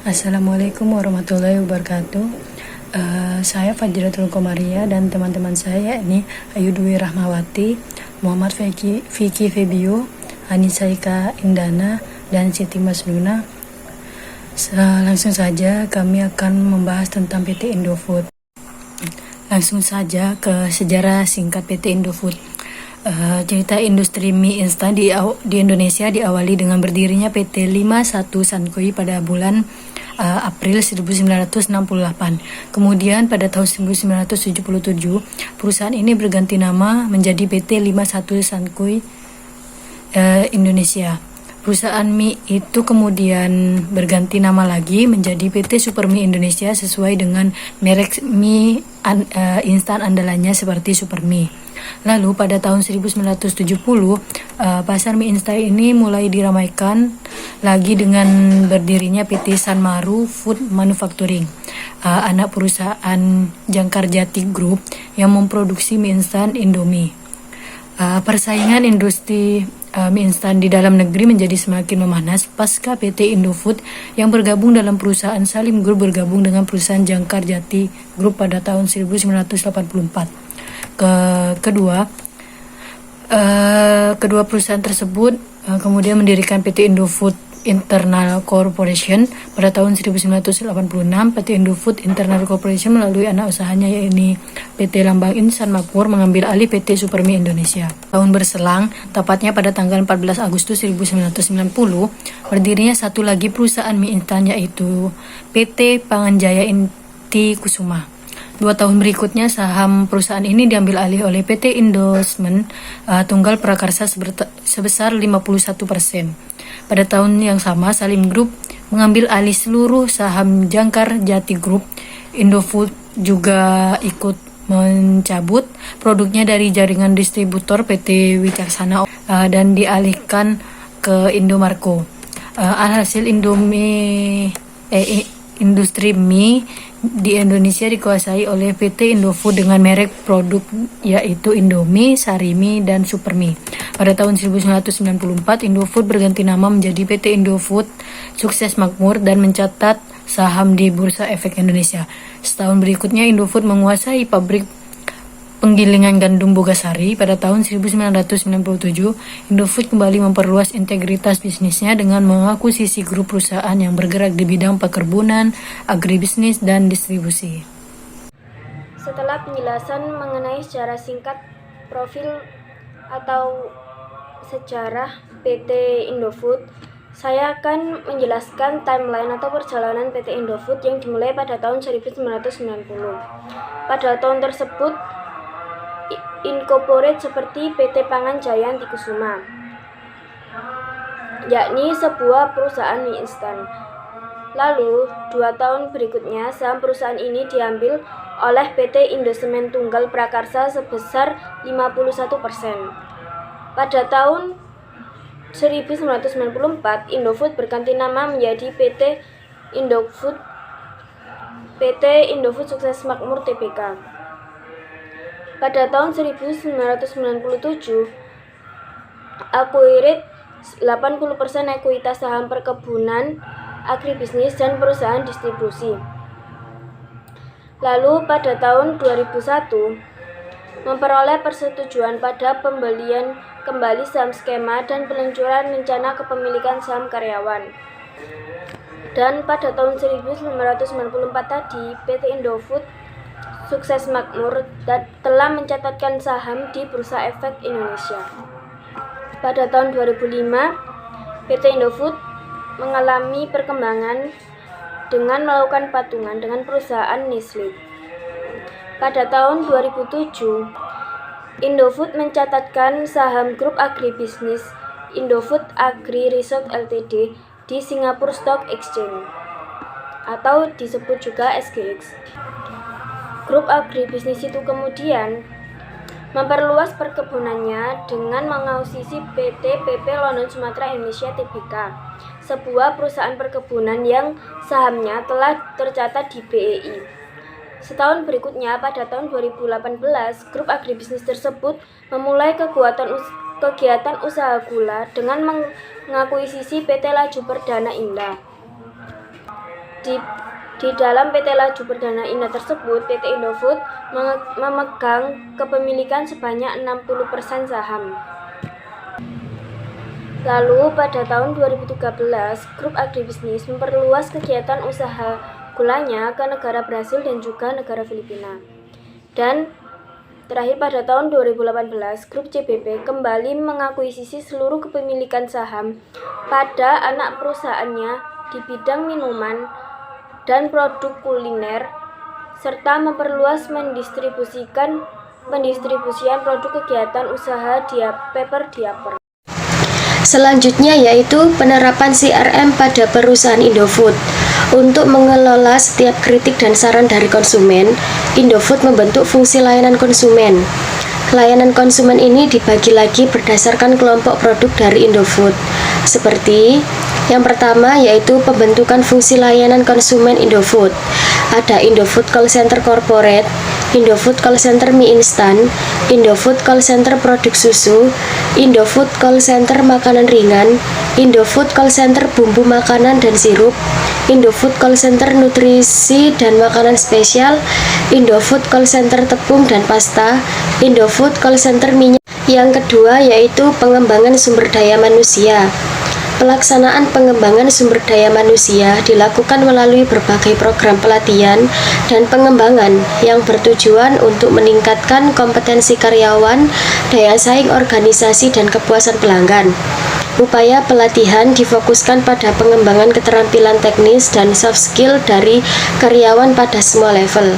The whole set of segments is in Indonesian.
Assalamualaikum warahmatullahi wabarakatuh. Saya Fajratul Komaria dan teman-teman saya ini Ayu Dwi Rahmawati, Muhammad Vicky Febio, Anissa Ika Indana, dan Siti Masnuna. Langsung saja kami akan membahas tentang PT Indofood. Langsung saja ke sejarah singkat PT Indofood. Cerita industri mie instan di Indonesia diawali dengan berdirinya PT 51 Sankoi pada bulan April 1968. Kemudian pada tahun 1977, perusahaan ini berganti nama menjadi PT 51 Sankoi Indonesia. Perusahaan mie itu kemudian berganti nama lagi menjadi PT Supermie Indonesia sesuai dengan merek mie instan andalannya seperti Supermie. Lalu pada tahun 1970, pasar mie instan ini mulai diramaikan lagi dengan berdirinya PT Sanmaru Food Manufacturing, anak perusahaan Jangkar Jati Group yang memproduksi mie instan Indomie. Persaingan industri mie instan di dalam negeri menjadi semakin memanas pasca PT Indofood yang bergabung dalam perusahaan Salim Group bergabung dengan perusahaan Jangkar Jati Group pada tahun 1984. Kedua perusahaan tersebut kemudian mendirikan PT Indofood Internal Corporation pada tahun 1986. PT Indofood Internal Corporation melalui anak usahanya yaitu PT Lambang Insan Makmur mengambil alih PT Supermie Indonesia. Tahun berselang, tepatnya pada tanggal 14 Agustus 1990, berdirinya satu lagi perusahaan mie instan yaitu PT Panganjaya Inti Kusuma. 2 tahun berikutnya, saham perusahaan ini diambil alih oleh PT Indosmen Tunggal Prakarsa sebesar 51%. Pada tahun yang sama, Salim Group mengambil alih seluruh saham Jangkar Jati Group. Indofood juga ikut mencabut produknya dari jaringan distributor PT Wicaksana dan dialihkan ke Indomarko. Alhasil industri mie di Indonesia dikuasai oleh PT Indofood dengan merek produk yaitu Indomie, Sarimi, dan Supermie. Pada tahun 1994, Indofood berganti nama menjadi PT Indofood Sukses Makmur dan mencatat saham di Bursa Efek Indonesia. Setahun berikutnya, Indofood menguasai pabrik penggilingan gandum Bogasari. Pada tahun 1997, Indofood kembali memperluas integritas bisnisnya dengan mengakuisisi grup perusahaan yang bergerak di bidang perkebunan, agribisnis, dan distribusi. Setelah penjelasan mengenai secara singkat profil atau sejarah PT Indofood, saya akan menjelaskan timeline atau perjalanan PT Indofood yang dimulai pada tahun 1990. Pada tahun tersebut, incorporate seperti PT Panganjaya Inti Kusuma, yakni sebuah perusahaan mie instan. Lalu, 2 tahun berikutnya, saham perusahaan ini diambil oleh PT Indosmen Tunggal Prakarsa sebesar 51%. Pada tahun 1994, Indofood berganti nama menjadi PT Indofood Sukses Makmur Tbk. Pada tahun 1997, acquired 80% ekuitas saham perkebunan, agribisnis, dan perusahaan distribusi. Lalu pada tahun 2001, memperoleh persetujuan pada pembelian kembali saham skema dan peluncuran rencana kepemilikan saham karyawan. Dan pada tahun 1994 tadi, PT Indofood Sukses Makmur telah mencatatkan saham di Bursa Efek Indonesia. Pada tahun 2005, PT Indofood mengalami perkembangan dengan melakukan patungan dengan perusahaan Nestle. Pada tahun 2007, Indofood mencatatkan saham grup agribisnis Indofood Agri Resort Ltd di Singapore Stock Exchange atau disebut juga SGX. Grup agribisnis itu kemudian memperluas perkebunannya dengan mengakuisisi PT PP London Sumatera Indonesia Tbk, sebuah perusahaan perkebunan yang sahamnya telah tercatat di BEI. Setahun berikutnya, pada tahun 2018, grup agribisnis tersebut memulai kegiatan usaha gula dengan mengakuisisi PT Laju Perdana Indah. Di, di dalam PT Laju Perdana Indah tersebut, PT Indofood memegang kepemilikan sebanyak 60% saham. Lalu pada tahun 2013, grup agribisnis memperluas kegiatan usaha gulanya ke negara Brasil dan juga negara Filipina. Dan terakhir pada tahun 2018, grup CBP kembali mengakuisisi seluruh kepemilikan saham pada anak perusahaannya di bidang minuman dan produk kuliner, serta memperluas pendistribusian produk kegiatan usaha paper diaper. Selanjutnya yaitu penerapan CRM pada perusahaan Indofood. Untuk mengelola setiap kritik dan saran dari konsumen, Indofood membentuk fungsi layanan konsumen. Layanan konsumen ini dibagi lagi berdasarkan kelompok produk dari Indofood. Seperti yang pertama yaitu pembentukan fungsi layanan konsumen Indofood. Ada Indofood Call Center Corporate, Indofood Call Center mie instan, Indofood Call Center produk susu, Indofood Call Center makanan ringan, Indofood Call Center bumbu makanan dan sirup, Indofood Call Center nutrisi dan makanan spesial, Indofood Call Center tepung dan pasta, Indofood Call Center minyak. Yang kedua yaitu pengembangan sumber daya manusia. Pelaksanaan pengembangan sumber daya manusia dilakukan melalui berbagai program pelatihan dan pengembangan yang bertujuan untuk meningkatkan kompetensi karyawan, daya saing organisasi, dan kepuasan pelanggan. Upaya pelatihan difokuskan pada pengembangan keterampilan teknis dan soft skill dari karyawan pada semua level.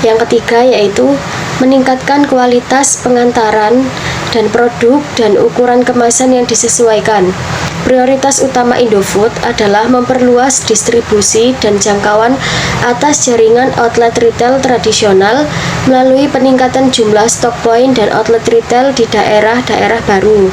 Yang ketiga yaitu meningkatkan kualitas pengantaran dan produk dan ukuran kemasan yang disesuaikan. Prioritas utama Indofood adalah memperluas distribusi dan jangkauan atas jaringan outlet retail tradisional melalui peningkatan jumlah stock point dan outlet retail di daerah-daerah baru.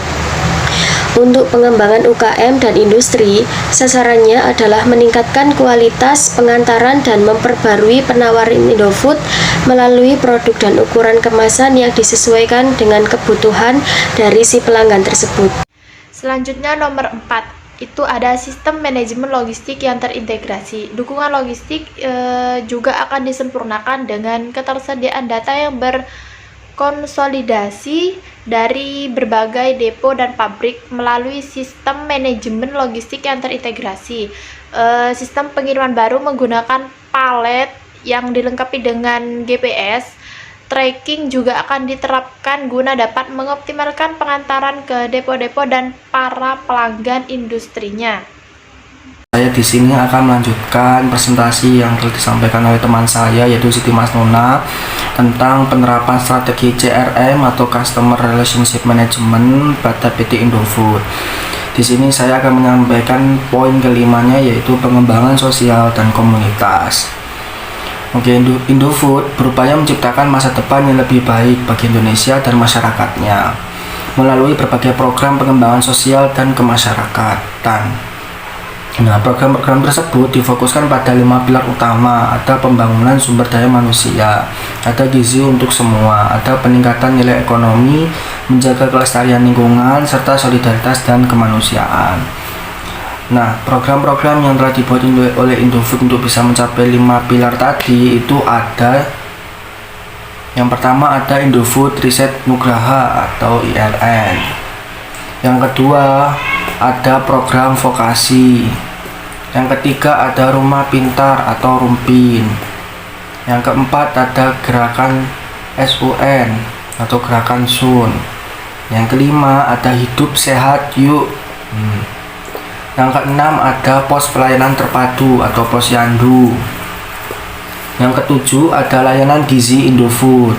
Untuk pengembangan UKM dan industri, sasarannya adalah meningkatkan kualitas pengantaran dan memperbarui penawaran Indofood melalui produk dan ukuran kemasan yang disesuaikan dengan kebutuhan dari si pelanggan tersebut. Selanjutnya nomor 4, itu ada sistem manajemen logistik yang terintegrasi. Dukungan logistik juga akan disempurnakan dengan ketersediaan data yang berkonsolidasi dari berbagai depo dan pabrik melalui sistem manajemen logistik yang terintegrasi. Sistem pengiriman baru menggunakan palet yang dilengkapi dengan GPS. Tracking juga akan diterapkan guna dapat mengoptimalkan pengantaran ke depo-depo dan para pelanggan industrinya. Saya di sini akan melanjutkan presentasi yang telah disampaikan oleh teman saya yaitu Siti Masnuna tentang penerapan strategi CRM atau Customer Relationship Management pada PT Indofood. Di sini saya akan menyampaikan poin kelimanya yaitu pengembangan sosial dan komunitas. Oke, Indofood berupaya menciptakan masa depan yang lebih baik bagi Indonesia dan masyarakatnya melalui berbagai program pengembangan sosial dan kemasyarakatan. Nah, program-program tersebut difokuskan pada 5 pilar utama, ada pembangunan sumber daya manusia, ada gizi untuk semua, ada peningkatan nilai ekonomi, menjaga kelestarian lingkungan, serta solidaritas dan kemanusiaan. Nah, program-program yang telah dibuat oleh Indofood untuk bisa mencapai 5 pilar tadi itu ada yang pertama ada Indofood Riset Nugraha atau IRN. Yang kedua ada program vokasi. Yang ketiga ada Rumah Pintar atau Rumpin. Yang keempat ada gerakan SUN atau gerakan SUN. Yang kelima ada Hidup Sehat Yuk. Yang keenam ada pos pelayanan terpadu atau posyandu. Yang ketujuh ada layanan gizi Indofood.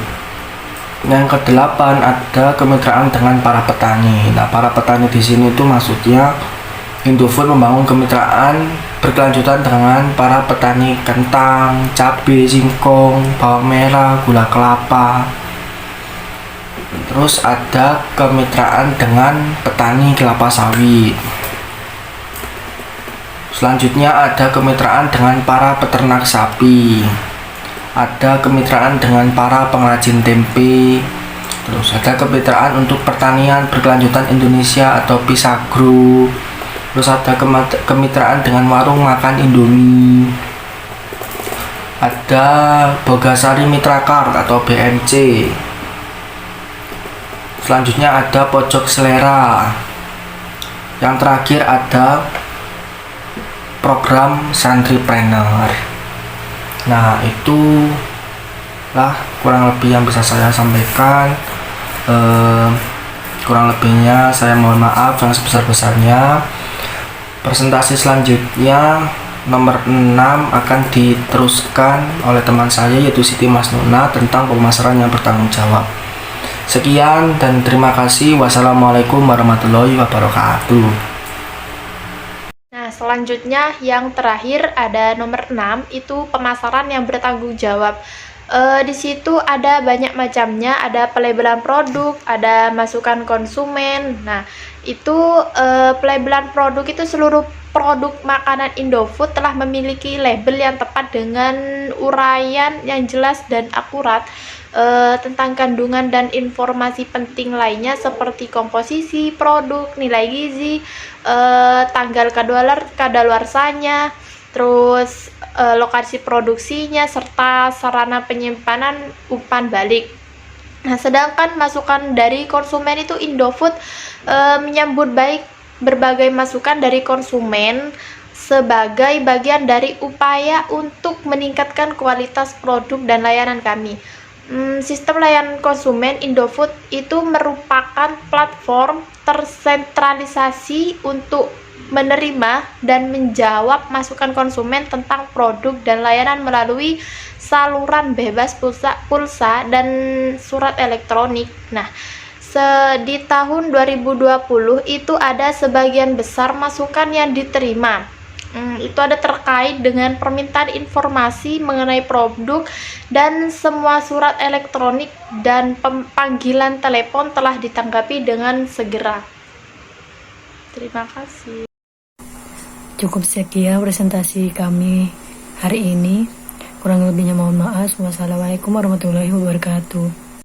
Yang kedelapan ada kemitraan dengan para petani. Nah, para petani di sini itu maksudnya Indofood membangun kemitraan berkelanjutan dengan para petani kentang, cabai, singkong, bawang merah, gula kelapa. Terus ada kemitraan dengan petani kelapa sawit. Selanjutnya ada kemitraan dengan para peternak sapi, ada kemitraan dengan para pengrajin tempe, terus ada kemitraan untuk pertanian berkelanjutan Indonesia atau Pisagro, terus ada kemitraan dengan warung makan Indomie, ada Bogasari Mitra Card atau BMC. Selanjutnya ada Pojok Selera. Yang terakhir ada program Santripreneur. Nah, itulah kurang lebih yang bisa saya sampaikan. Kurang lebihnya saya mohon maaf yang sebesar-besarnya. Presentasi selanjutnya nomor 6 akan diteruskan oleh teman saya, yaitu Siti Masnuna, tentang pemasaran yang bertanggung jawab. Sekian dan terima kasih. Wassalamualaikum warahmatullahi wabarakatuh. Nah, selanjutnya yang terakhir ada nomor 6, itu pemasaran yang bertanggung jawab. Di situ ada banyak macamnya, ada pelabelan produk, ada masukan konsumen. Nah, itu pelabelan produk itu seluruh produk makanan Indofood telah memiliki label yang tepat dengan uraian yang jelas dan akurat tentang kandungan dan informasi penting lainnya seperti komposisi produk, nilai gizi, tanggal kadaluarsanya, terus lokasi produksinya, serta sarana penyimpanan umpan balik. Nah, sedangkan masukan dari konsumen itu Indofood menyambut baik berbagai masukan dari konsumen sebagai bagian dari upaya untuk meningkatkan kualitas produk dan layanan kami. Sistem layanan konsumen Indofood itu merupakan platform tersentralisasi untuk menerima dan menjawab masukan konsumen tentang produk dan layanan melalui saluran bebas pulsa dan surat elektronik. Nah, di tahun 2020 itu ada sebagian besar masukan yang diterima. Itu ada terkait dengan permintaan informasi mengenai produk, dan semua surat elektronik dan panggilan telepon telah ditanggapi dengan segera. Terima kasih. Cukup sekian presentasi kami hari ini. Kurang lebihnya mohon maaf. Wassalamualaikum warahmatullahi wabarakatuh.